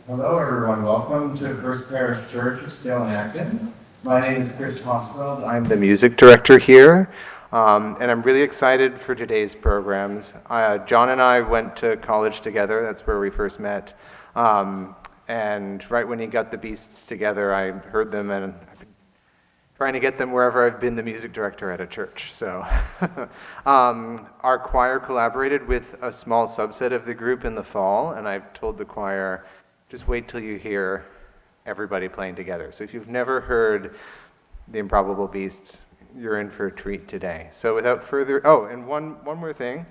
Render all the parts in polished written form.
Hello everyone, welcome to First Parish Church of Stow and Acton. My name is Chris Hosfeld. I'm the music director here, and I'm really excited for today's programs. John and I went to college together, that's where we first met, and right when he got the Beasts together, I heard them, and I've been trying to get them wherever I've been the music director at a church. So our choir collaborated with a small subset of the group in the fall, and I've told the choir, just wait till you hear everybody playing together. So if you've never heard the Improbable Beasts, you're in for a treat today. So without further, and one more thing,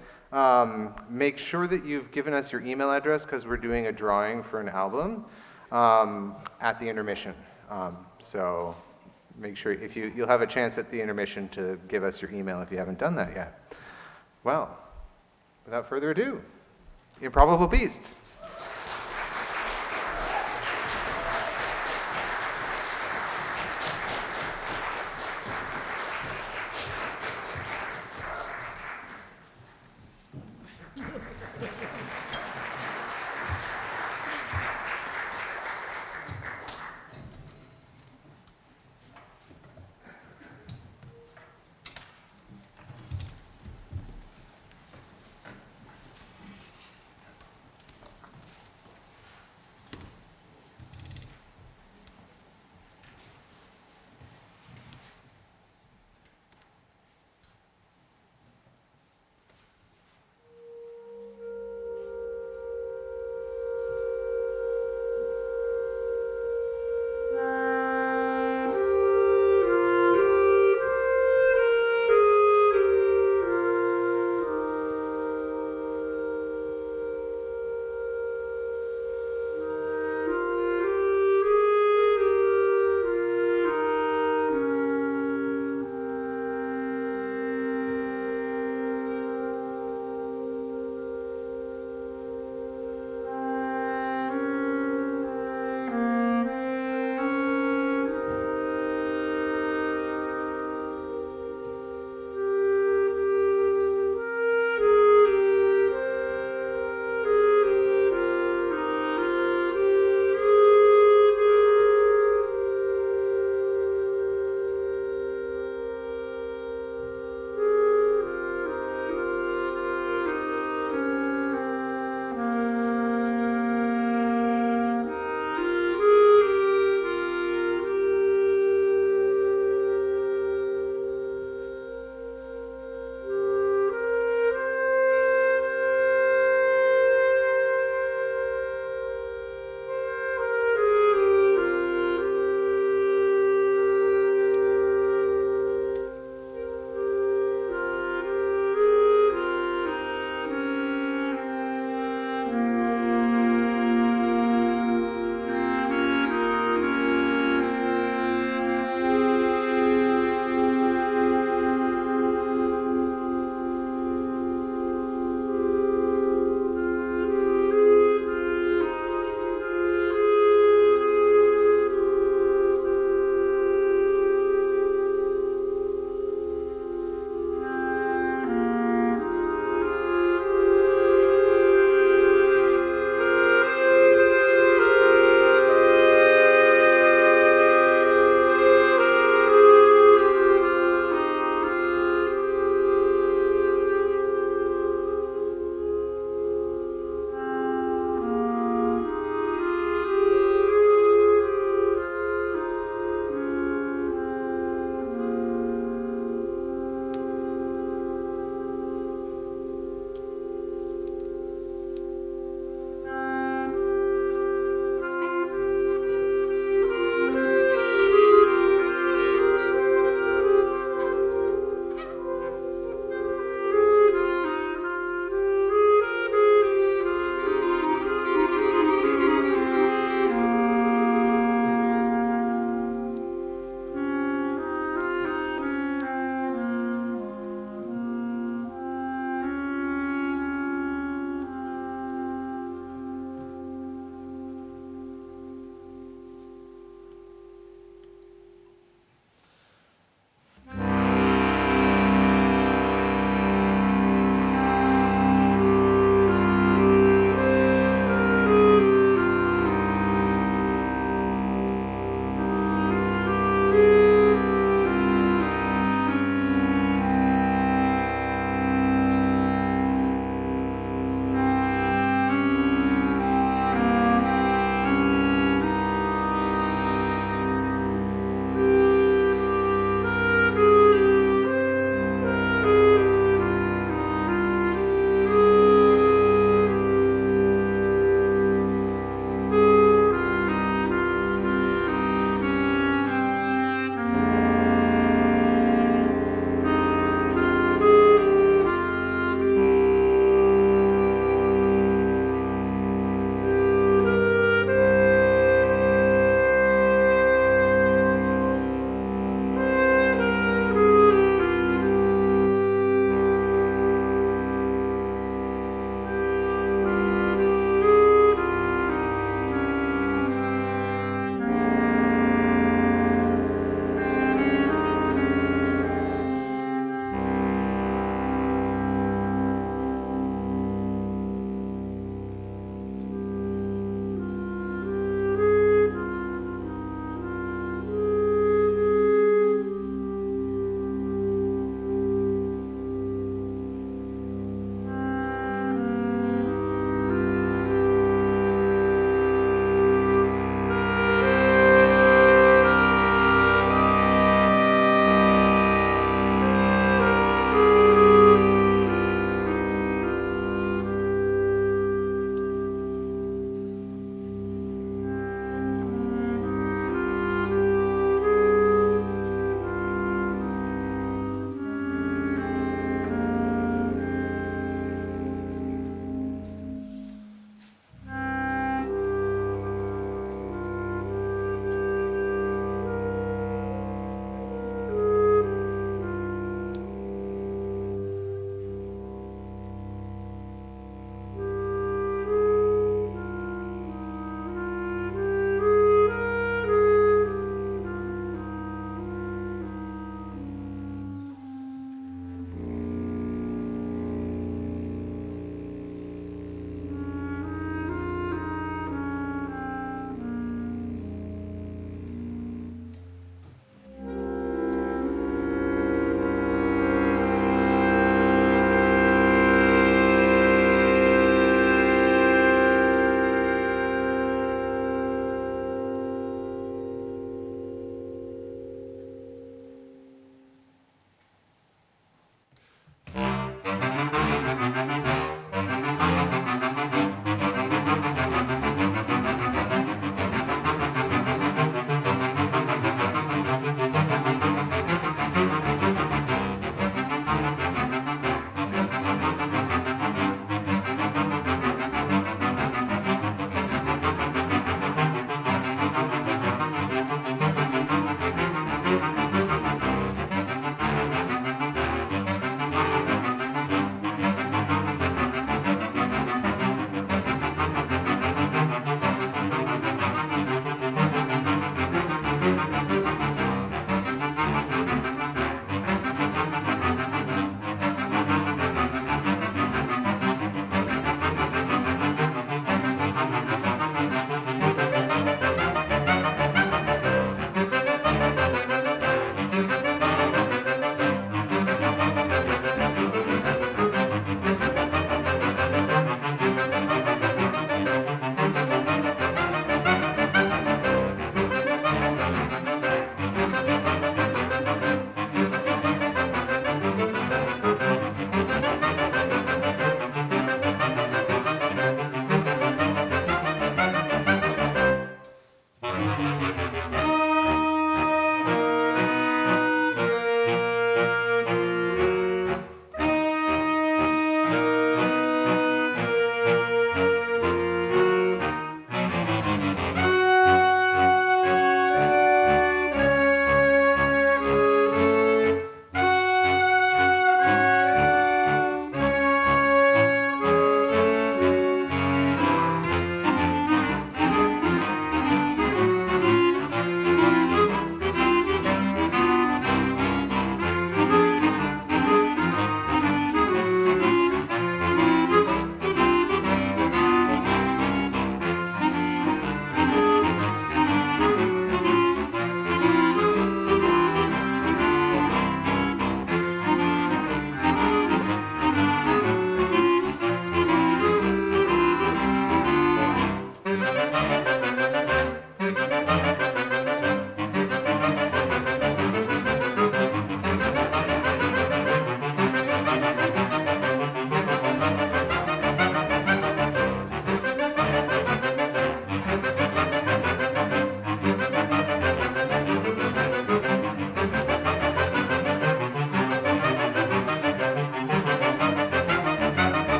make sure that you've given us your email address because we're doing a drawing for an album at the intermission. So make sure you'll have a chance at the intermission to give us your email if you haven't done that yet. Well, without further ado, Improbable Beasts.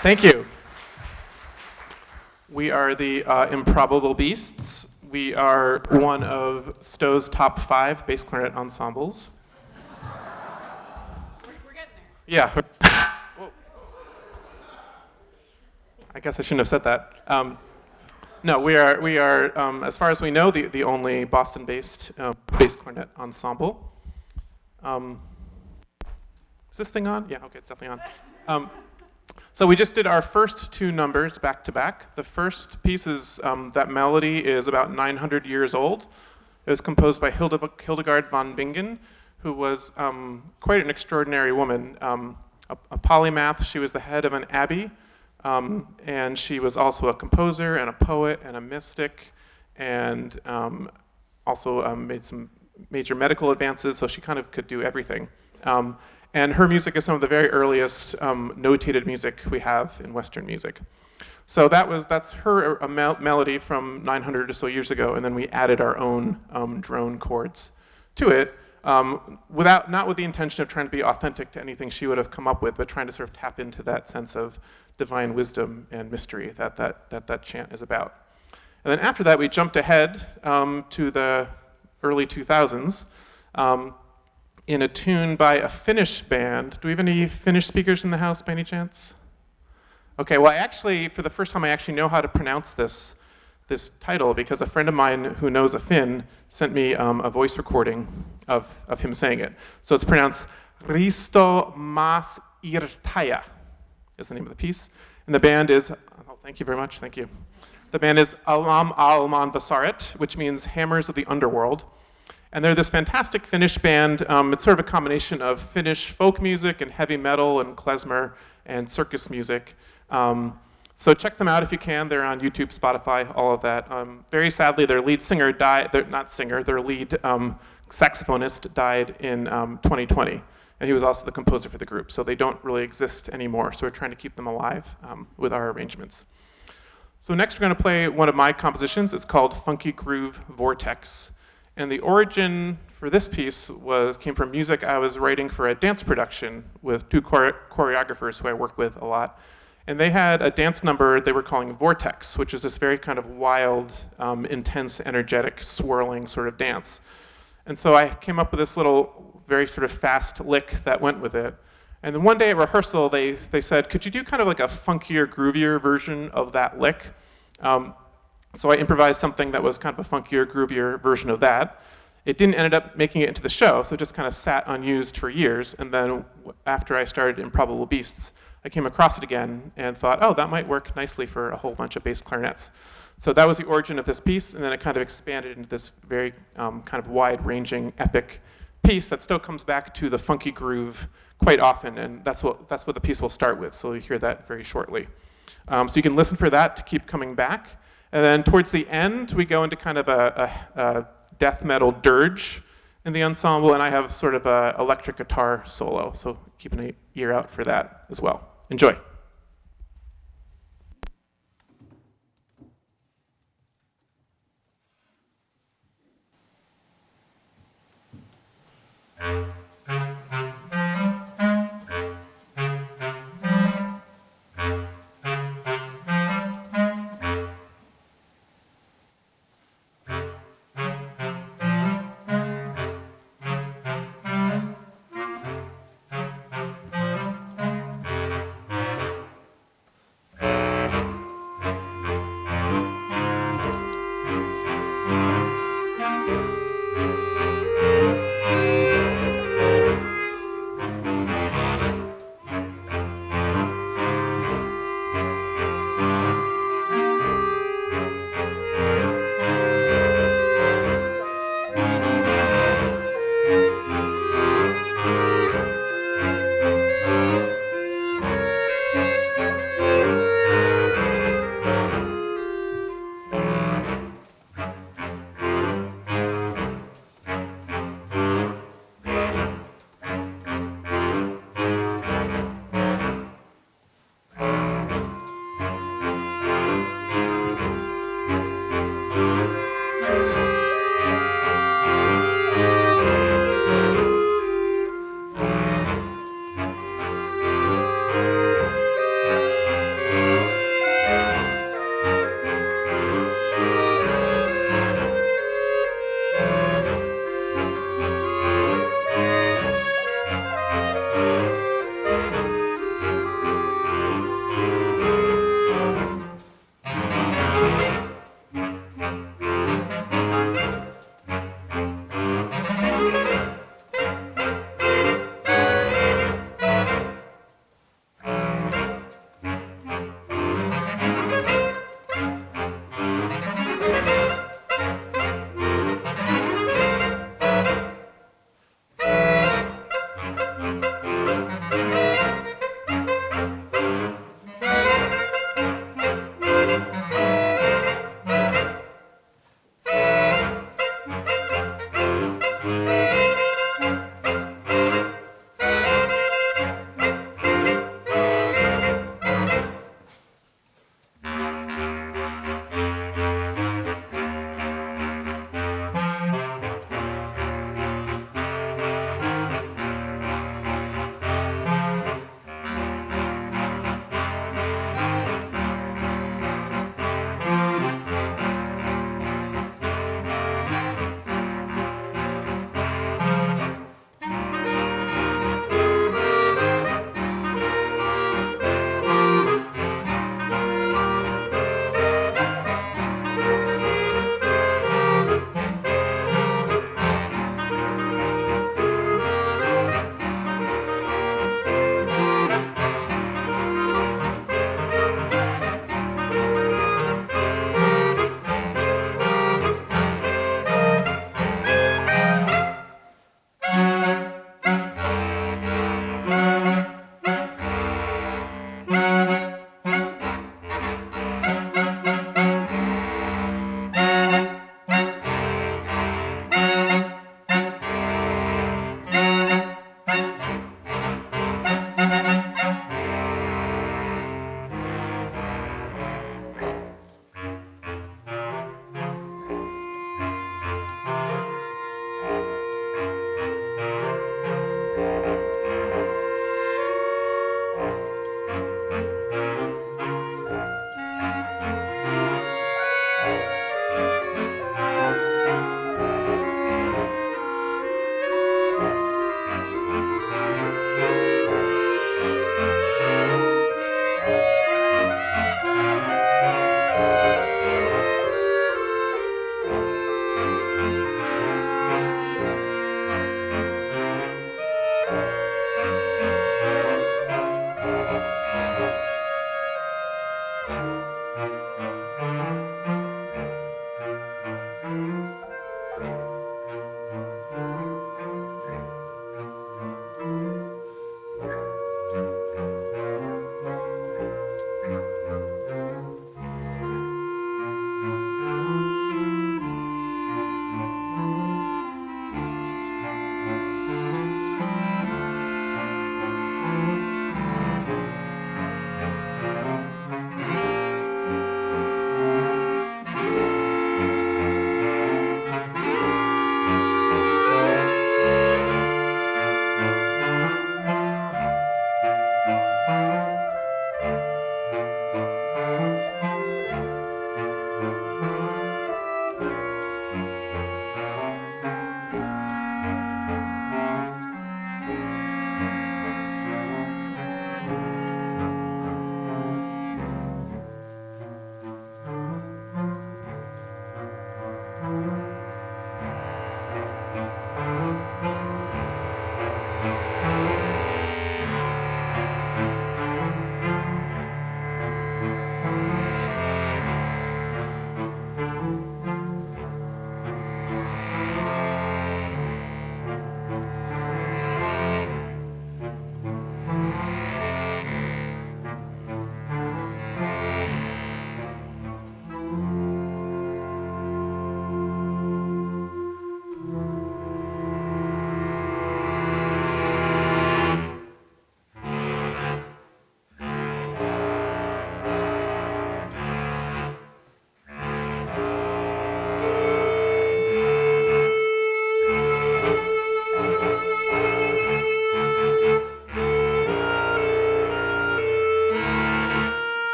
Thank you. We are the Improbable Beasts. We are one of Stow's top 5 bass clarinet ensembles. We're getting there. Yeah. Whoa. I guess I shouldn't have said that. No, we are as far as we know, the only Boston-based bass clarinet ensemble. Is this thing on? Yeah, okay, it's definitely on. So we just did our first 2 numbers back to back. The first piece is, that melody is about 900 years old. It was composed by Hildegard von Bingen, who was quite an extraordinary woman. A polymath, she was the head of an abbey, and she was also a composer and a poet and a mystic, and also made some major medical advances, so she kind of could do everything. And her music is some of the very earliest notated music we have in Western music. So that's her melody from 900 or so years ago, and then we added our own drone chords to it, not with the intention of trying to be authentic to anything she would have come up with, but trying to sort of tap into that sense of divine wisdom and mystery that chant is about. And then after that, we jumped ahead to the early 2000s. In a tune by a Finnish band. Do we have any Finnish speakers in the house by any chance? Okay, well, for the first time, I actually know how to pronounce this title because a friend of mine who knows a Finn sent me a voice recording of him saying it. So it's pronounced Riistomaasiirtäjä is the name of the piece. And the band is, thank you very much, thank you. The band is Alamaailman Vasarat, which means Hammers of the Underworld. And they're this fantastic Finnish band. It's sort of a combination of Finnish folk music and heavy metal and klezmer and circus music. So check them out if you can. They're on YouTube, Spotify, all of that. Very sadly, their lead singer died, their lead saxophonist died in 2020. And he was also the composer for the group. So they don't really exist anymore. So we're trying to keep them alive with our arrangements. So next we're going to play one of my compositions. It's called Funky Groove Vortex. And the origin for this piece came from music I was writing for a dance production with 2 choreographers who I work with a lot. And they had a dance number they were calling Vortex, which is this very kind of wild, intense, energetic, swirling sort of dance. And so I came up with this little, very sort of fast lick that went with it. And then one day at rehearsal, they said, could you do kind of like a funkier, groovier version of that lick? So I improvised something that was kind of a funkier, groovier version of that. It didn't end up making it into the show, so it just kind of sat unused for years. And then after I started Improbable Beasts, I came across it again and thought, oh, that might work nicely for a whole bunch of bass clarinets. So that was the origin of this piece, and then it kind of expanded into this very kind of wide-ranging, epic piece that still comes back to the funky groove quite often, and that's what the piece will start with, so you'll hear that very shortly. So you can listen for that to keep coming back. And then towards the end, we go into kind of a death metal dirge in the ensemble, and I have sort of an electric guitar solo, so keep an ear out for that as well. Enjoy.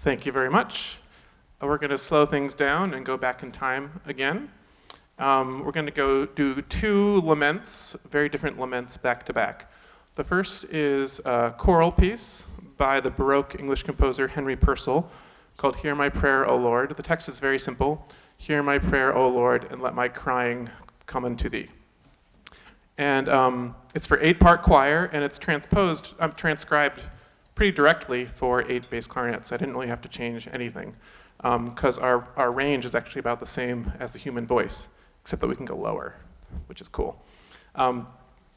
Thank you very much. We're going to slow things down and go back in time again. We're going to go do two laments, very different laments back to back. The first is a choral piece by the Baroque English composer Henry Purcell called Hear My Prayer, O Lord. The text is very simple. Hear my prayer, O Lord, and let my crying come unto thee. And it's for 8-part choir, and it's transcribed pretty directly for 8 bass clarinets. I didn't really have to change anything, because our range is actually about the same as the human voice, except that we can go lower, which is cool. And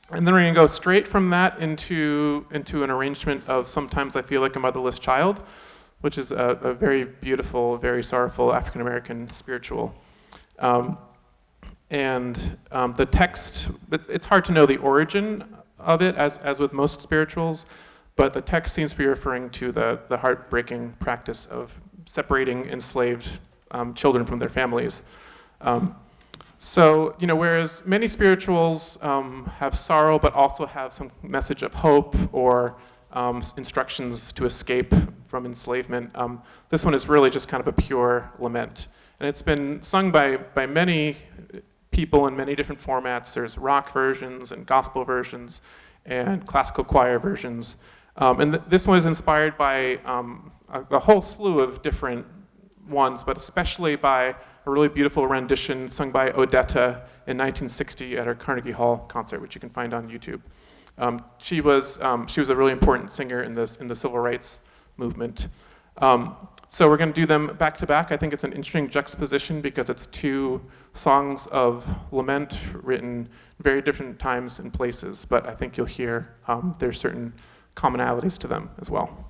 then we're going to go straight from that into an arrangement of Sometimes I Feel Like a Motherless Child, which is a very beautiful, very sorrowful African-American spiritual. The text, it's hard to know the origin of it, as with most spirituals, but the text seems to be referring to the heartbreaking practice of separating enslaved children from their families. So, whereas many spirituals have sorrow, but also have some message of hope or instructions to escape from enslavement, this one is really just kind of a pure lament. And it's been sung by many people in many different formats. There's rock versions and gospel versions and classical choir versions. This one is inspired by a whole slew of different ones, but especially by a really beautiful rendition sung by Odetta in 1960 at her Carnegie Hall concert, which you can find on YouTube. She was a really important singer in the civil rights movement. So we're going to do them back to back. I think it's an interesting juxtaposition because it's 2 songs of lament written very different times and places, but I think you'll hear there's certain commonalities to them as well.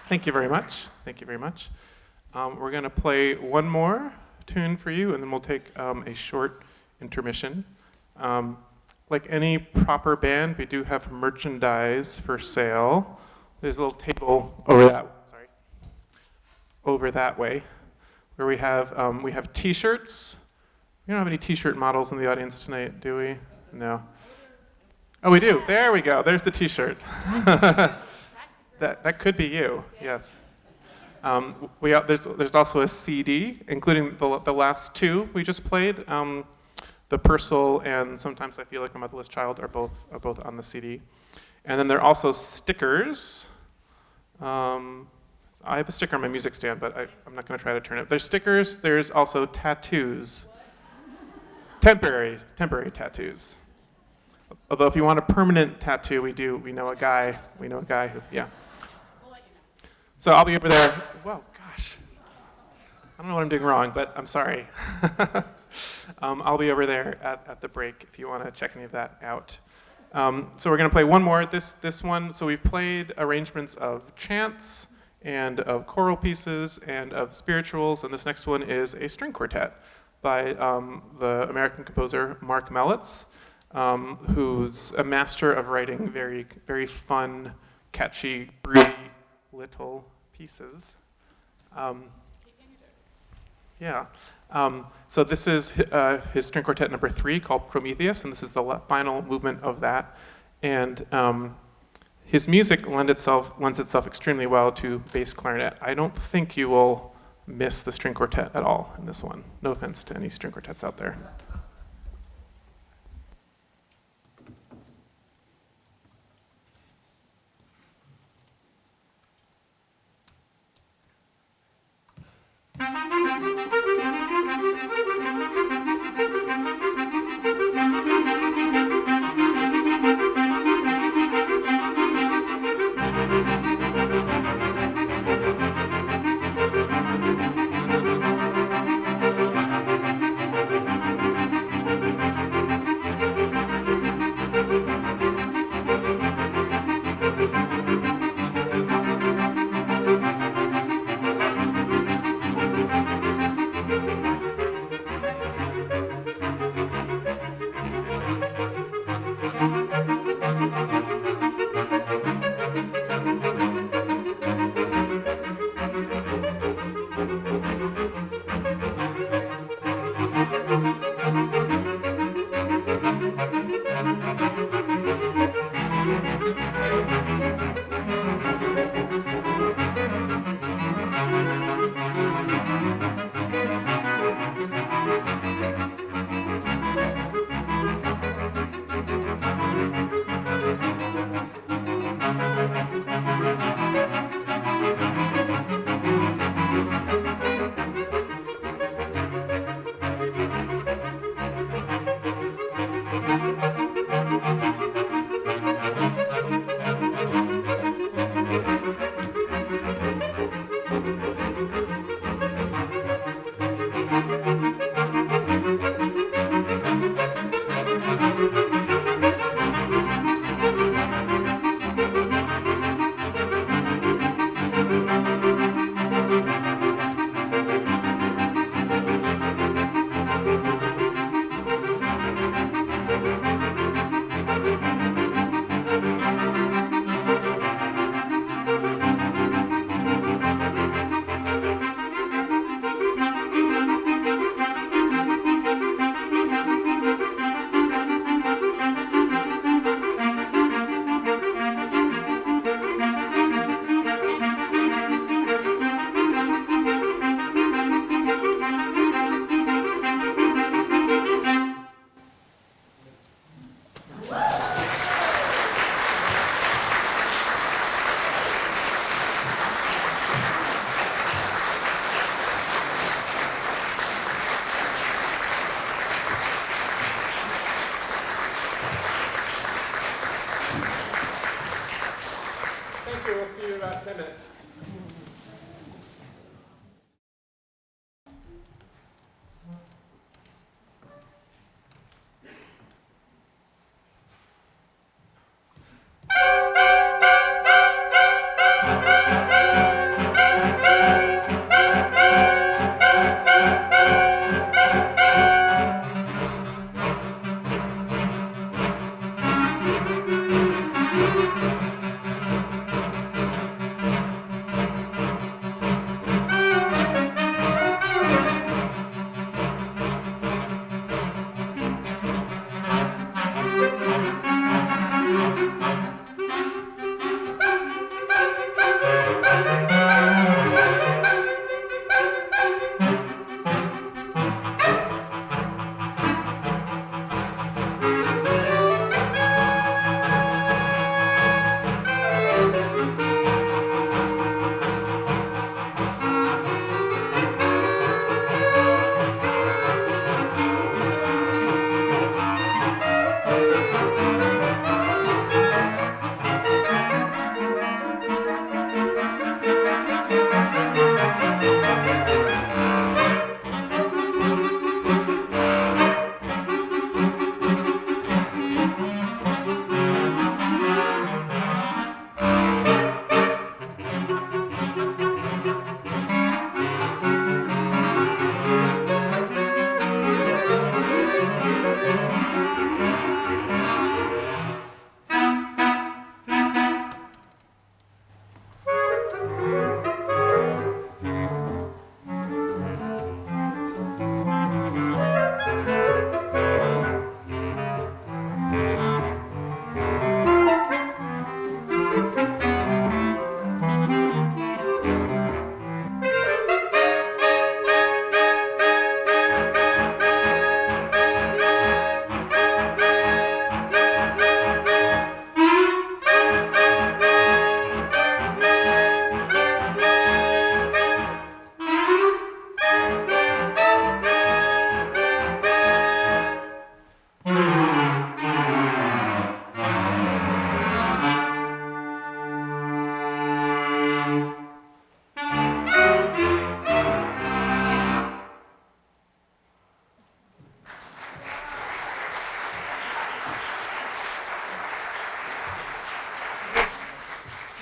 Thank you very much. Thank you very much. We're going to play one more tune for you, and then we'll take a short intermission. Like any proper band, we do have merchandise for sale. There's a little table over that way, where we have T-shirts. We don't have any T-shirt models in the audience tonight, do we? No. Oh, we do. There we go. There's the T-shirt. That could be you. Yes. There's also a CD, including the last two we just played. The Purcell and Sometimes I Feel Like a Motherless Child are both on the CD. And then there are also stickers. I have a sticker on my music stand, but I'm not going to try to turn it. There's stickers. There's also tattoos. Temporary tattoos. Although if you want a permanent tattoo, we know a guy who, yeah. So I'll be over there. Whoa, gosh. I don't know what I'm doing wrong, but I'm sorry. I'll be over there at the break if you want to check any of that out. So we're going to play one more. This one, so we've played arrangements of chants and of choral pieces and of spirituals, and this next one is a string quartet by the American composer Marc, who's a master of writing very, very fun, catchy, broody little pieces. Yeah. So this is his string quartet number 3 called Prometheus, and this is the final movement of that. And his music lends itself extremely well to bass clarinet. I don't think you will miss the string quartet at all in this one. No offense to any string quartets out there.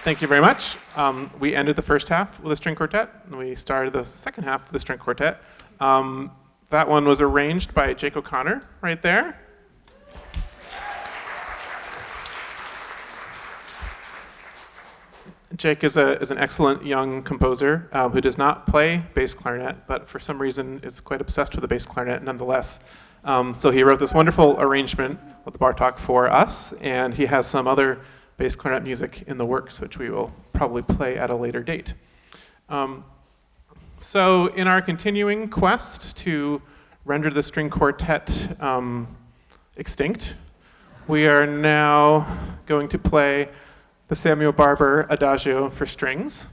Thank you very much. We ended the first half with a string quartet, and we started the second half with a string quartet. That one was arranged by Jake O'Connor, right there. Jake is an excellent young composer who does not play bass clarinet, but for some reason is quite obsessed with the bass clarinet nonetheless. So he wrote this wonderful arrangement with the Bartók for us, and he has some other bass clarinet music in the works, which we will probably play at a later date. So in our continuing quest to render the string quartet extinct, we are now going to play the Samuel Barber Adagio for strings.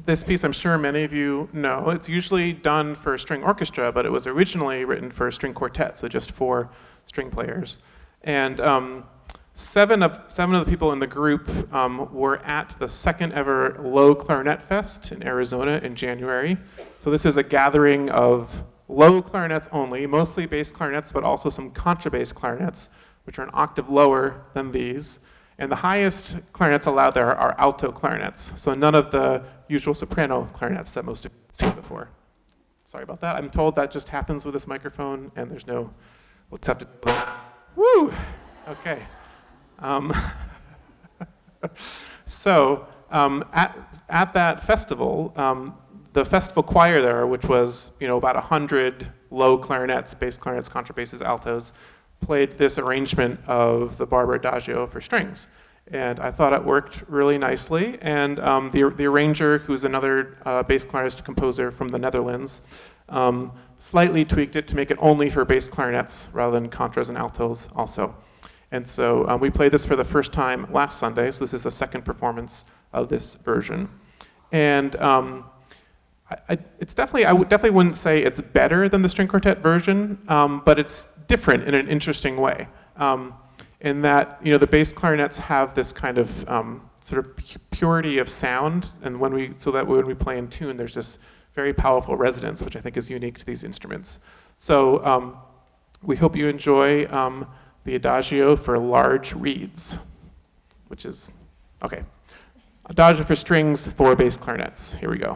This piece I'm sure many of you know. It's usually done for string orchestra, but it was originally written for a string quartet, so just 4 string players. And seven of the people in the group were at the second ever Low Clarinet Fest in Arizona in January. So this is a gathering of low clarinets only, mostly bass clarinets, but also some contrabass clarinets, which are an octave lower than these. And the highest clarinets allowed there are alto clarinets, so none of the usual soprano clarinets that most have seen before. Sorry about that. I'm told that just happens with this microphone, and there's no, we'll just have to, woo! Okay. So at that festival, the festival choir there, which was about 100 low clarinets, bass clarinets, contrabasses, altos, played this arrangement of the Barber Adagio for strings. And I thought it worked really nicely. And the arranger, who's another bass clarinetist composer from the Netherlands, slightly tweaked it to make it only for bass clarinets rather than contras and altos also. And so we played this for the first time last Sunday, so this is the second performance of this version. And I definitely wouldn't say it's better than the string quartet version, but it's different in an interesting way. In that, the bass clarinets have this kind of sort of purity of sound, and when we play in tune, there's this very powerful resonance, which I think is unique to these instruments. So we hope you enjoy the Adagio for large reeds, which is, okay. Adagio for strings for bass clarinets. Here we go.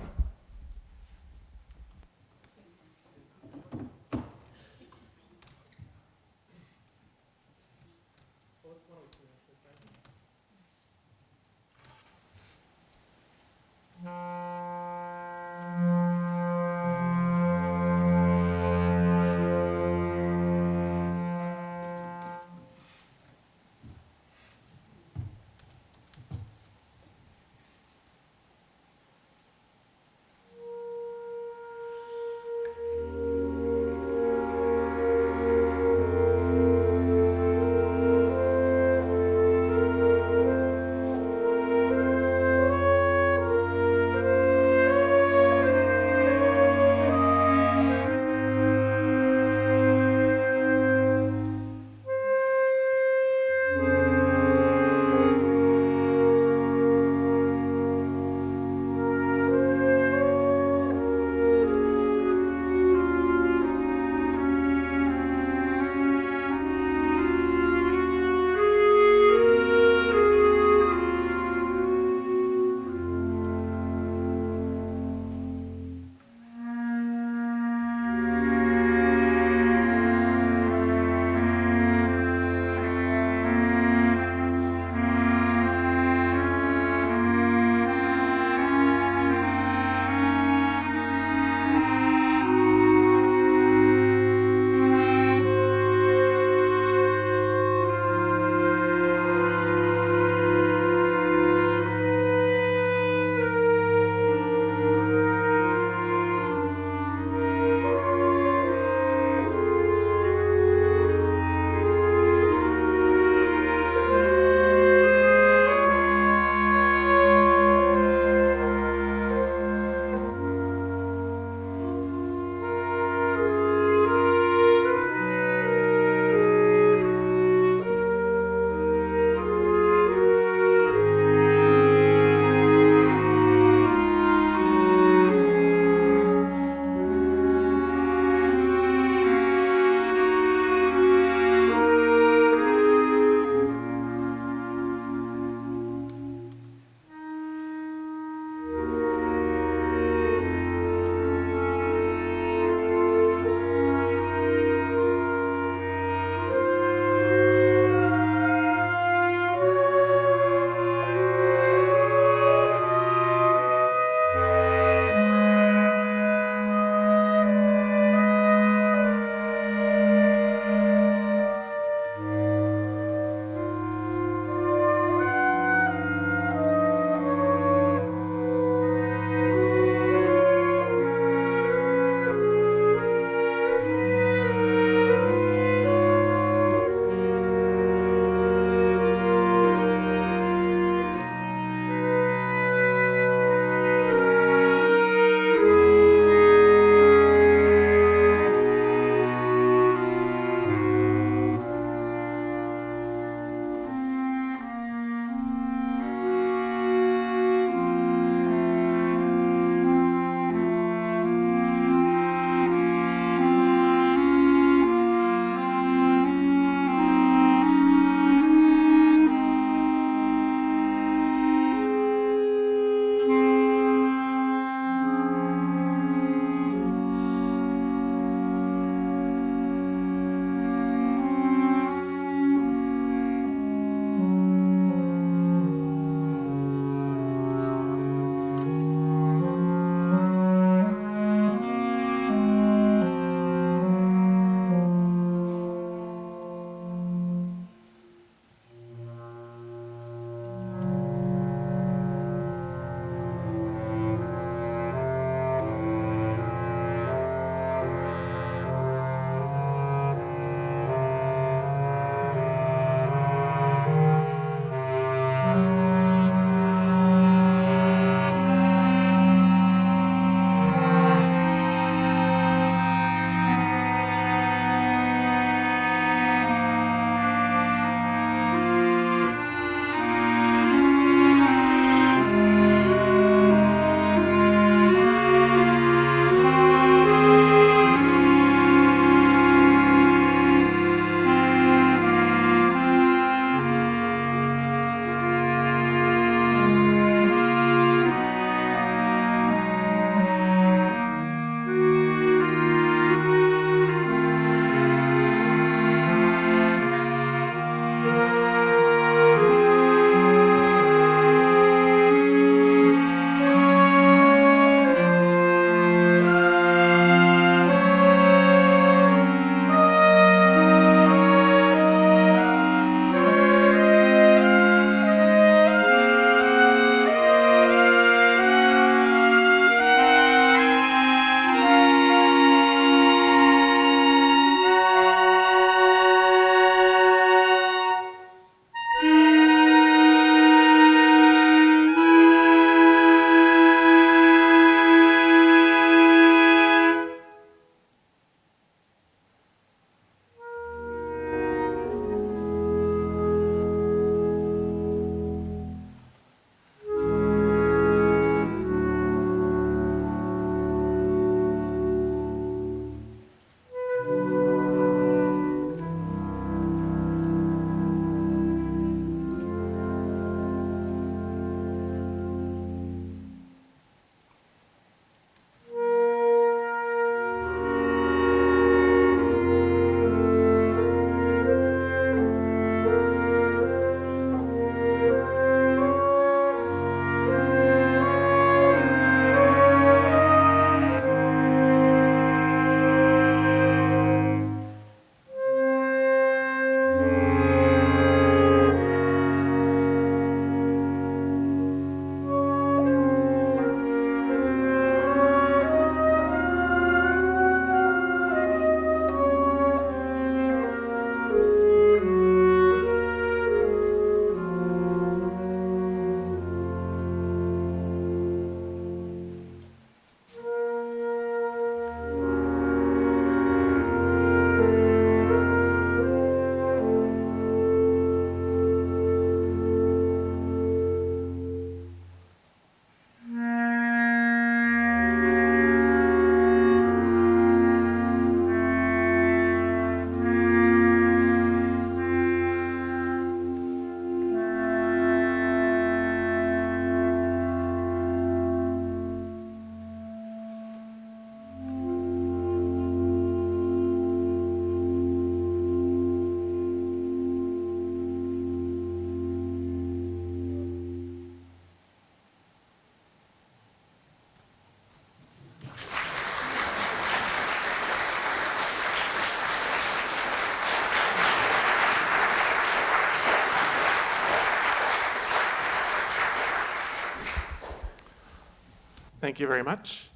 Thank you very much.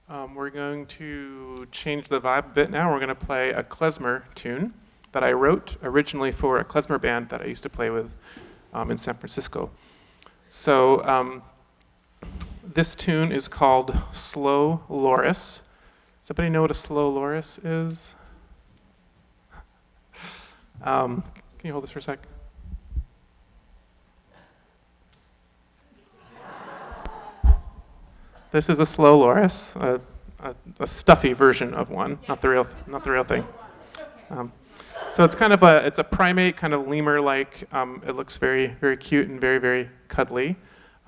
We're going to change the vibe a bit now. We're going to play a klezmer tune that I wrote originally for a klezmer band that I used to play with in San Francisco. So this tune is called Slow Loris. Does anybody know what a slow loris is? Can you hold this for a sec? This is a slow loris, a stuffy version of one, not the real thing. So it's kind of it's a primate, kind of lemur-like. It looks very, very cute and very, very cuddly.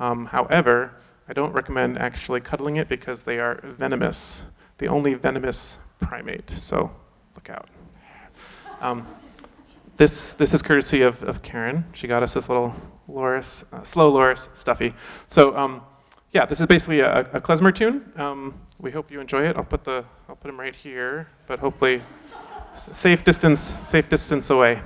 However, I don't recommend actually cuddling it because they are venomous. The only venomous primate. So look out. This is courtesy of Karen. She got us this little loris, slow loris, stuffy. So yeah, this is basically a klezmer tune. We hope you enjoy it. I'll put him right here, but hopefully safe distance away.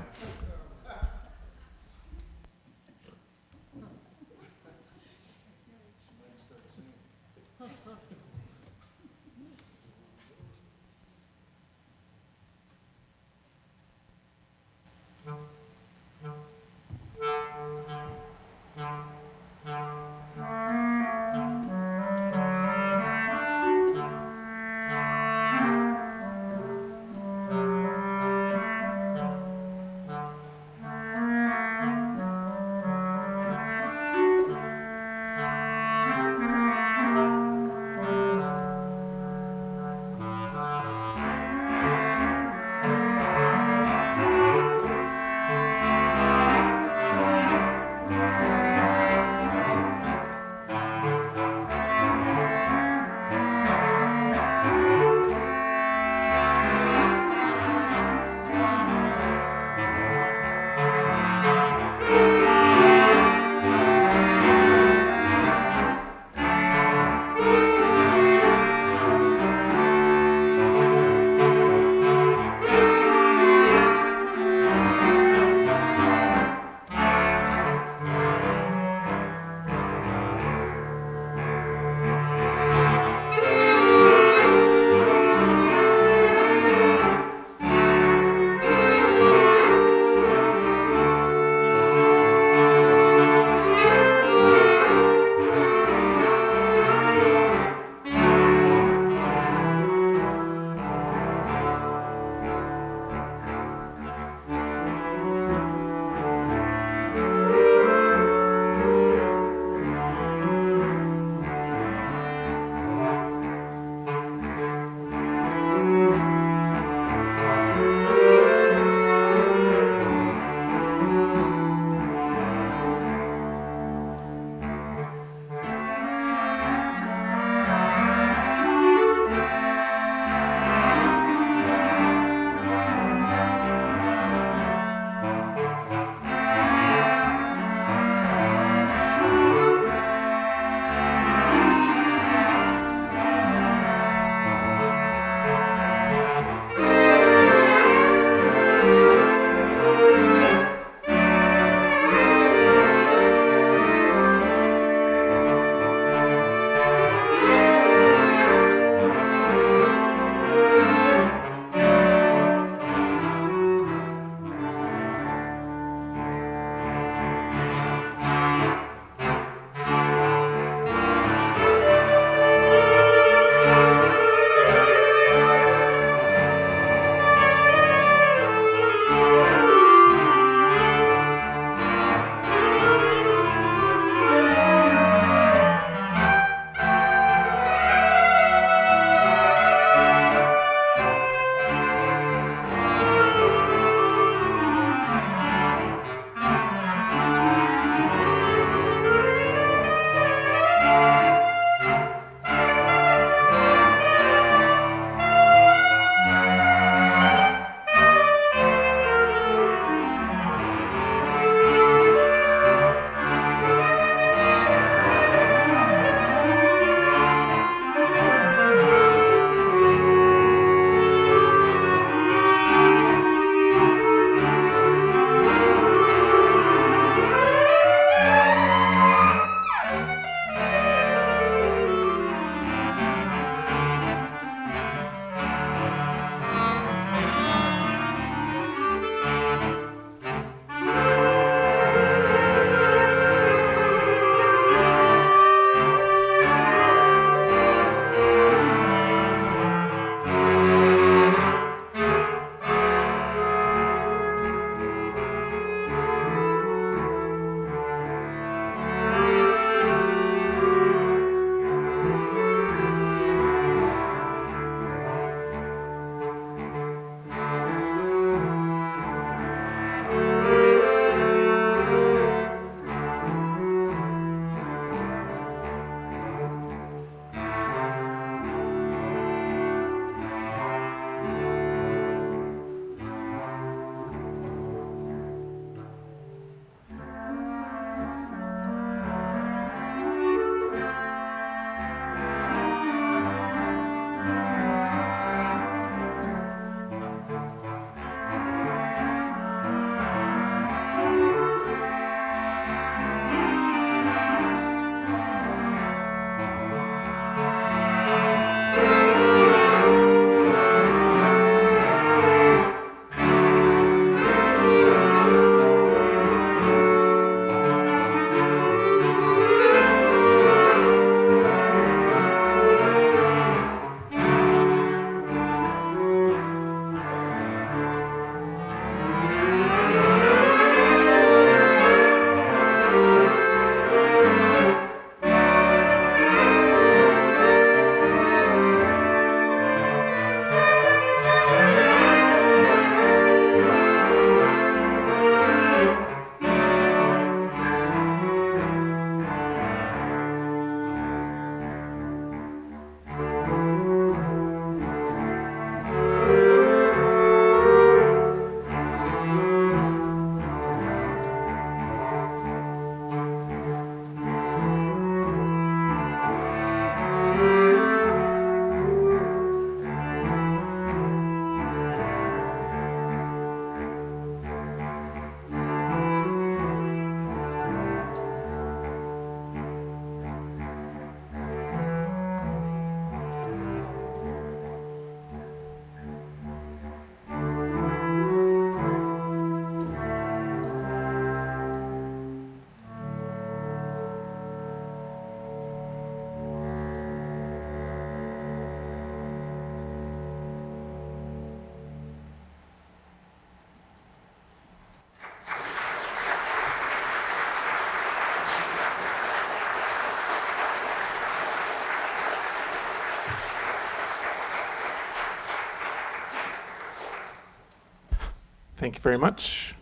Thank you very much.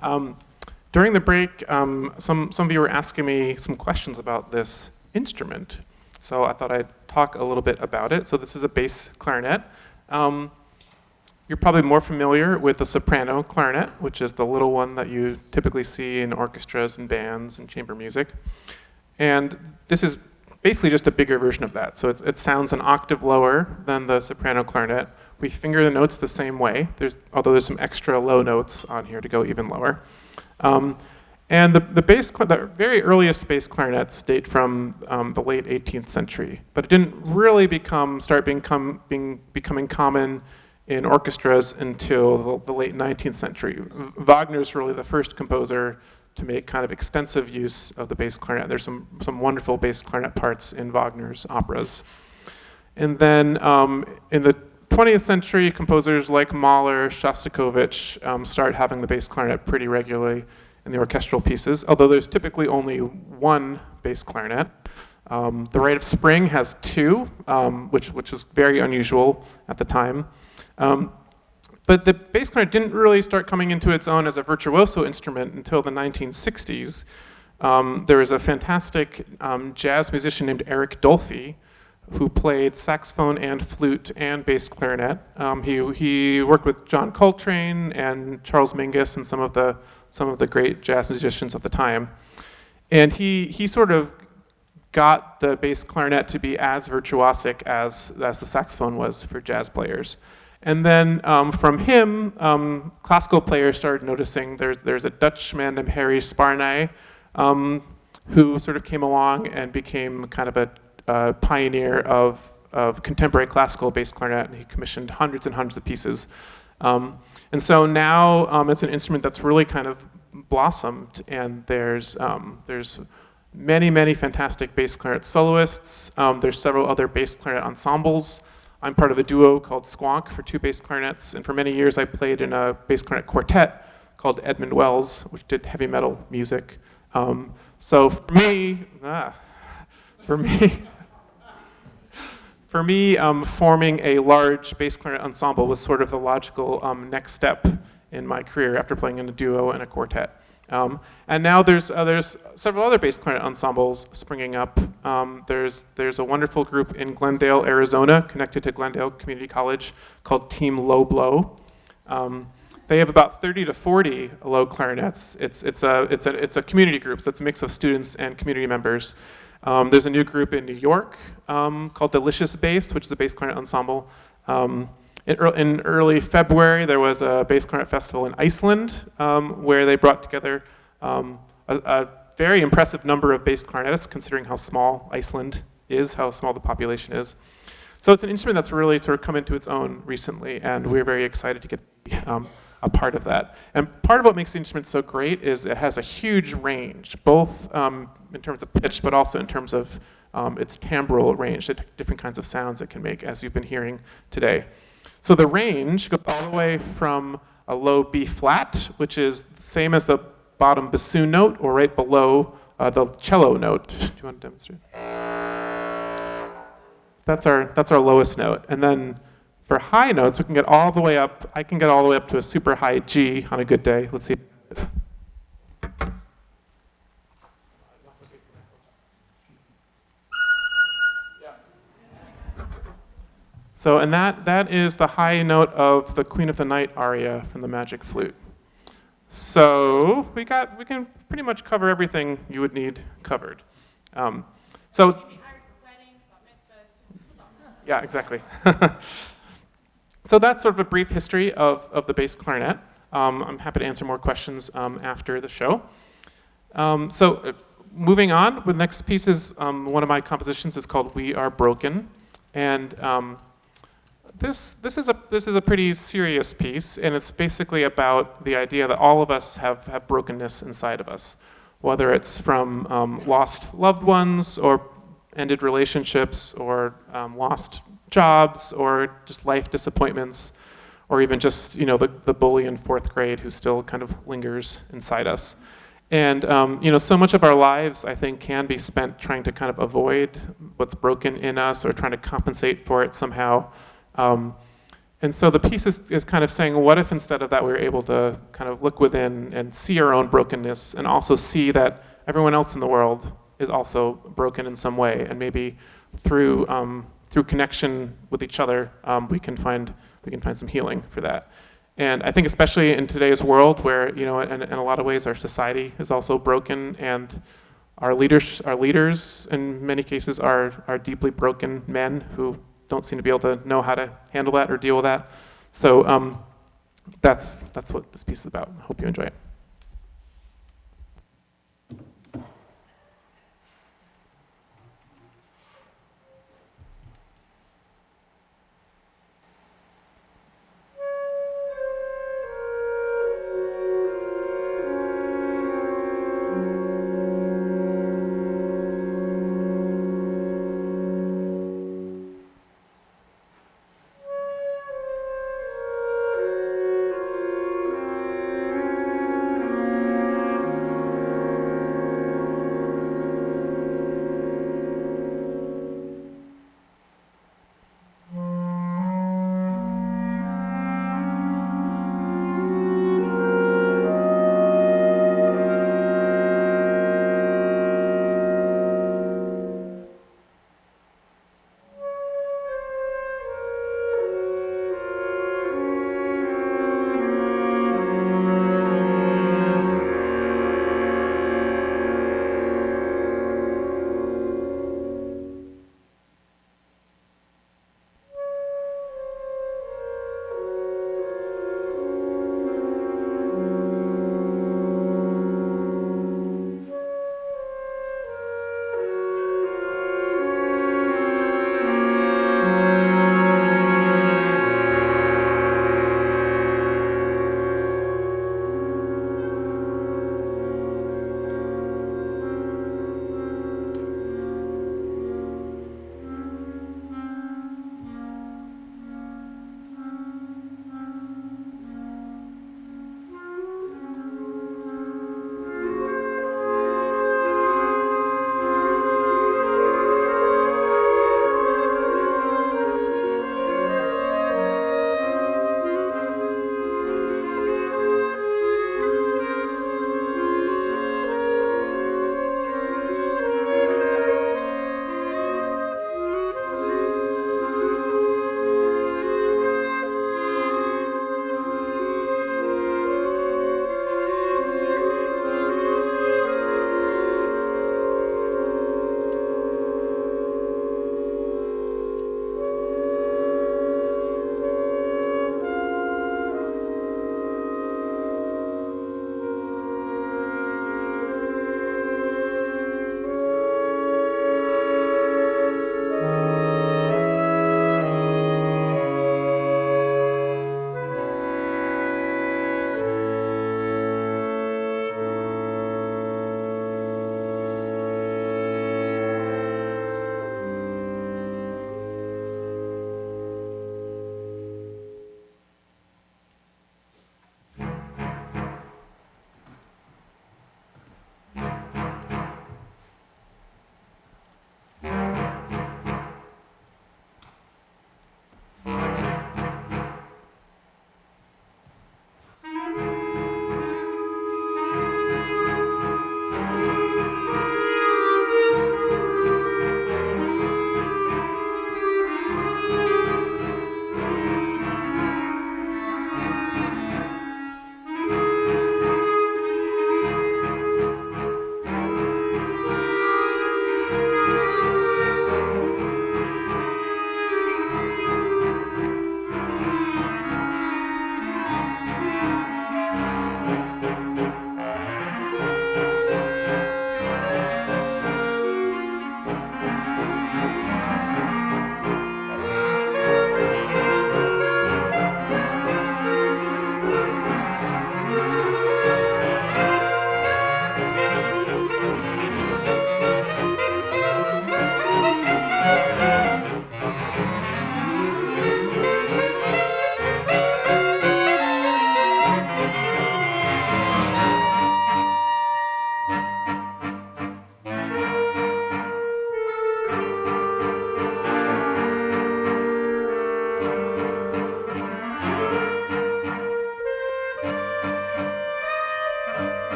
During the break, some of you were asking me some questions about this instrument. So I thought I'd talk a little bit about it. So this is a bass clarinet. You're probably more familiar with the soprano clarinet, which is the little one that you typically see in orchestras and bands and chamber music. And this is basically just a bigger version of that. So it sounds an octave lower than the soprano clarinet. We finger the notes the same way, although there's some extra low notes on here to go even lower. And the very earliest bass clarinets date from the late 18th century, but it didn't really start becoming common in orchestras until the late 19th century. Wagner's really the first composer to make kind of extensive use of the bass clarinet. There's some wonderful bass clarinet parts in Wagner's operas. And then in the 20th century, composers like Mahler, Shostakovich start having the bass clarinet pretty regularly in the orchestral pieces, although there's typically only one bass clarinet. The Rite of Spring has two, which is very unusual at the time. But the bass clarinet didn't really start coming into its own as a virtuoso instrument until the 1960s. There was a fantastic jazz musician named Eric Dolphy who played saxophone and flute and bass clarinet. He worked with John Coltrane and Charles Mingus and some of the great jazz musicians of the time. And he sort of got the bass clarinet to be as virtuosic as the saxophone was for jazz players. And then from him, classical players started noticing there's a Dutch man named Harry Sparnay who sort of came along and became kind of a pioneer of contemporary classical bass clarinet, and he commissioned hundreds and hundreds of pieces. And so now it's an instrument that's really kind of blossomed, and there's many fantastic bass clarinet soloists. There's several other bass clarinet ensembles. I'm part of a duo called Squonk for two bass clarinets, and for many years I played in a bass clarinet quartet called Edmund Wells, which did heavy metal music. So for me, forming a large bass clarinet ensemble was sort of the logical next step in my career after playing in a duo and a quartet. And now there's several other bass clarinet ensembles springing up. There's a wonderful group in Glendale, Arizona, connected to Glendale Community College, called Team Low Blow. They have about 30 to 40 low clarinets. It's a community group, so it's a mix of students and community members. There's a new group in New York called DeliciousBass, which is a bass clarinet ensemble. In early February, there was a bass clarinet festival in Iceland where they brought together a very impressive number of bass clarinetists, considering how small Iceland is, how small the population is. So it's an instrument that's really sort of come into its own recently, and we're very excited to get a part of that. And part of what makes the instrument so great is it has a huge range, both in terms of pitch, but also in terms of its timbral range, the different kinds of sounds it can make, as you've been hearing today. So the range goes all the way from a low B flat, which is the same as the bottom bassoon note, or right below the cello note. Do you want to demonstrate? That's our lowest note. And then for high notes, we can get all the way up. I can get all the way up to a super high G on a good day. Let's see. So, and that is the high note of the Queen of the Night aria from the Magic Flute. So we can pretty much cover everything you would need covered. Yeah, exactly. So that's sort of a brief history of the bass clarinet. I'm happy to answer more questions after the show. Moving on, the next piece is one of my compositions is called "We Are Broken," and this is a pretty serious piece, and it's basically about the idea that all of us have brokenness inside of us, whether it's from lost loved ones or ended relationships or lost jobs or just life disappointments, or even just the bully in fourth grade who still kind of lingers inside us. And so much of our lives, I think, can be spent trying to kind of avoid what's broken in us or trying to compensate for it somehow. And And so the piece is kind of saying, what if instead of that we were able to kind of look within and see our own brokenness and also see that everyone else in the world is also broken in some way, and maybe through connection with each other, we can find some healing for that. And I think especially in today's world where, in a lot of ways our society is also broken, and our leaders in many cases are deeply broken men who don't seem to be able to know how to handle that or deal with that. So that's what this piece is about. I hope you enjoy it.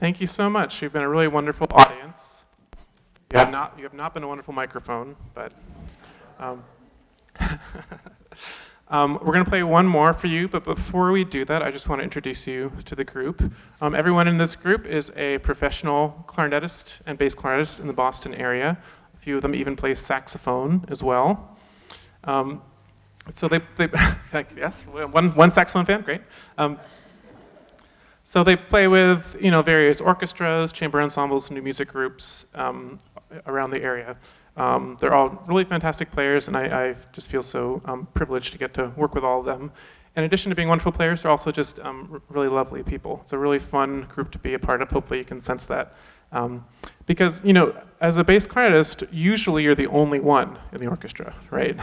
Thank you so much. You've been a really wonderful audience. You have not been a wonderful microphone, but we're going to play one more for you, but before we do that, I just want to introduce you to the group. Everyone in this group is a professional clarinetist and bass clarinetist in the Boston area. A few of them even play saxophone as well. So they yes, one saxophone fan, great. So they play with various orchestras, chamber ensembles, new music groups around the area. They're all really fantastic players, and I just feel so privileged to get to work with all of them. In addition to being wonderful players, they're also just really lovely people. It's a really fun group to be a part of. Hopefully you can sense that. Because, as a bass clarinetist, usually you're the only one in the orchestra, right?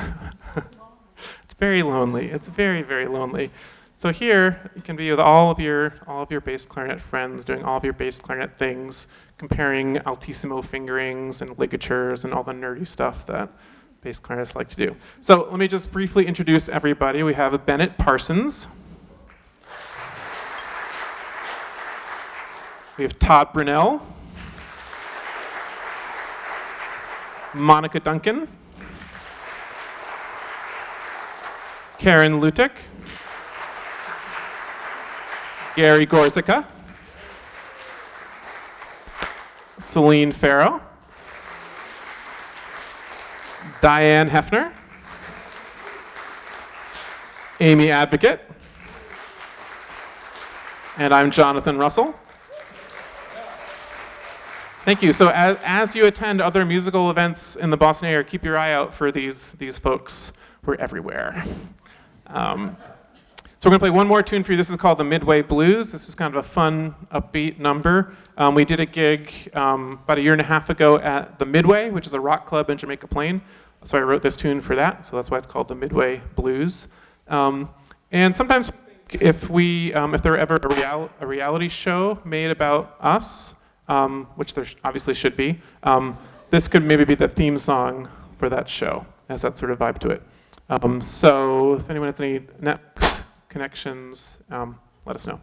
It's very lonely. It's very, very lonely. So here, you can be with all of your bass clarinet friends, doing all of your bass clarinet things, comparing altissimo fingerings and ligatures and all the nerdy stuff that bass clarinetists like to do. So let me just briefly introduce everybody. We have Bennett Parsons. We have Todd Brunel. Monica Duncan. Karen Luttik. Gary Gorczyca. Celine Ferro. Diane Heffner. Amy Advocate. And I'm Jonathan Russell. Thank you. So as you attend other musical events in the Boston area, keep your eye out for these folks. We're everywhere. So we're going to play one more tune for you. This is called the Midway Blues. This is kind of a fun, upbeat number. We did a gig about a year and a half ago at the Midway, which is a rock club in Jamaica Plain. So I wrote this tune for that. So that's why it's called the Midway Blues. And sometimes if there ever a reality show made about us, which there obviously should be, this could maybe be the theme song for that show, has that sort of vibe to it. So if anyone has any Netflix connections, let us know.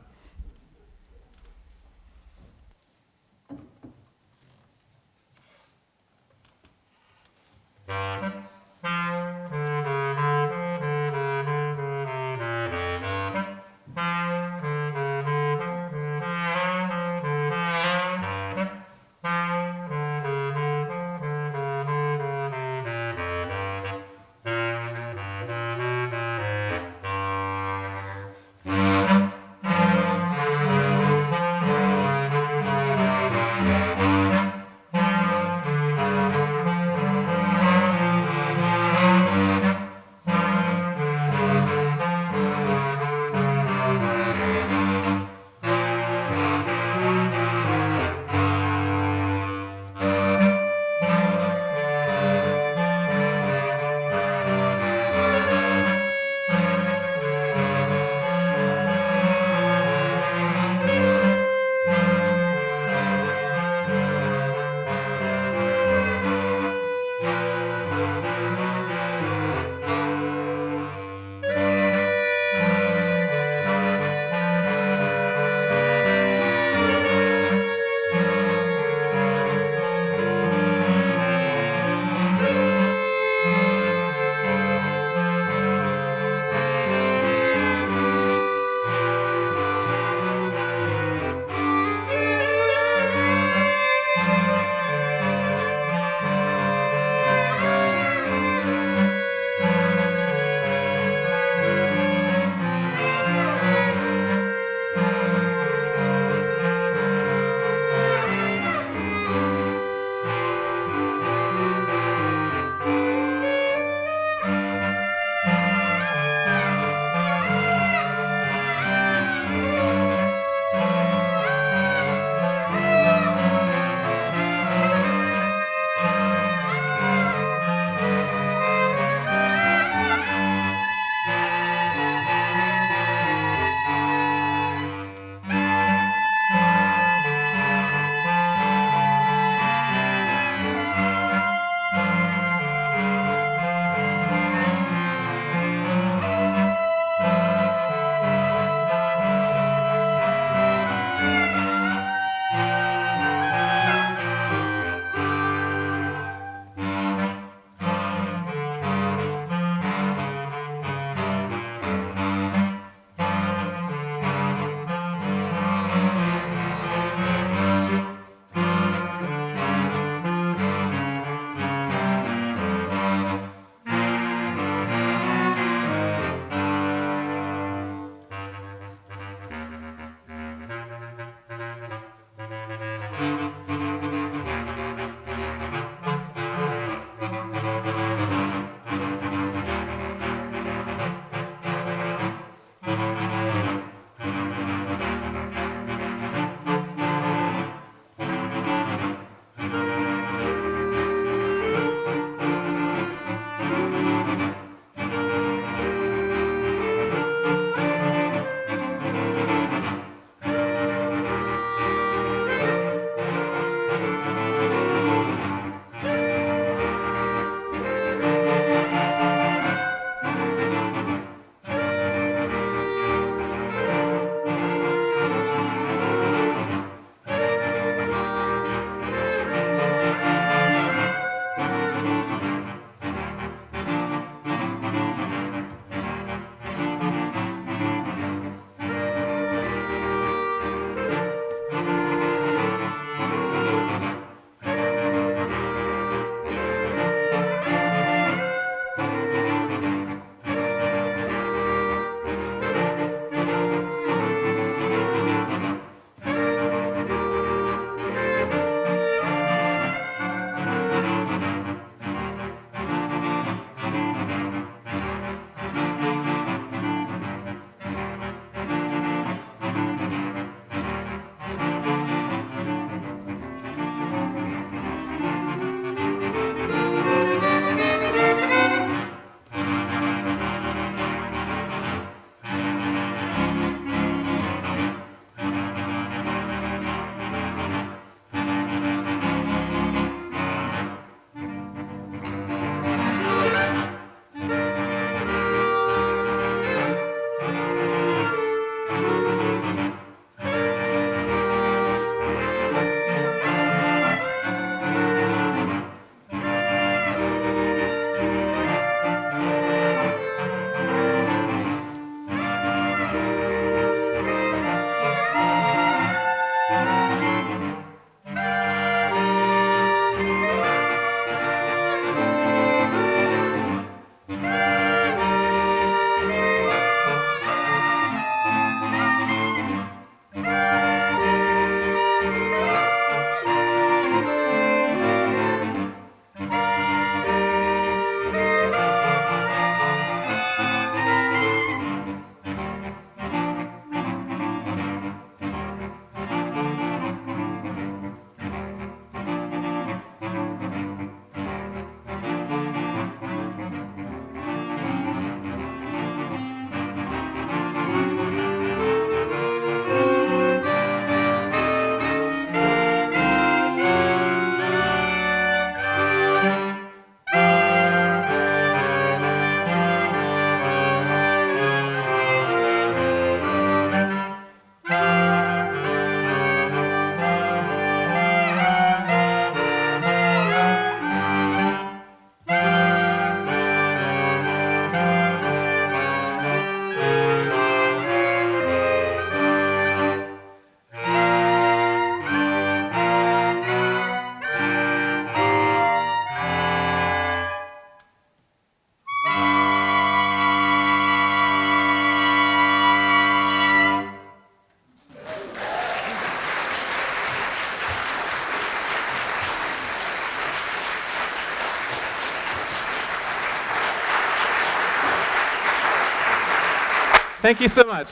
Thank you so much.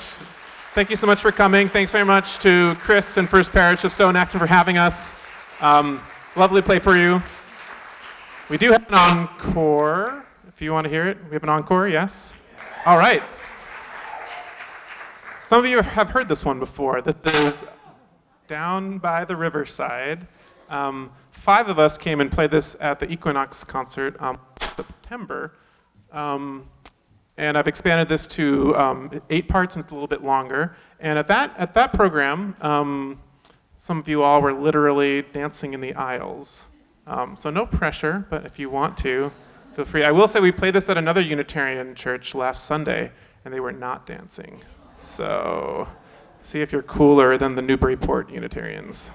Thank you so much for coming. Thanks very much to Chris and First Parish of Stow and Acton for having us. Lovely play for you. We do have an encore, if you want to hear it. We have an encore, yes? All right. Some of you have heard this one before. This is Down by the Riverside. 5 of us came and played this at the Equinox concert September. And I've expanded this to 8 parts, and it's a little bit longer. And at that program, some of you all were literally dancing in the aisles. So no pressure, but if you want to, feel free. I will say we played this at another Unitarian church last Sunday, and they were not dancing. So see if you're cooler than the Newburyport Unitarians.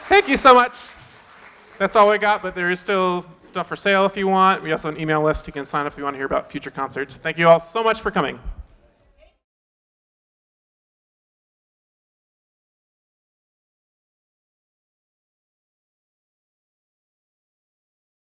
Thank you so much. That's all we got, but there is still stuff for sale if you want. We also have an email list. You can sign up if you want to hear about future concerts. Thank you all so much for coming.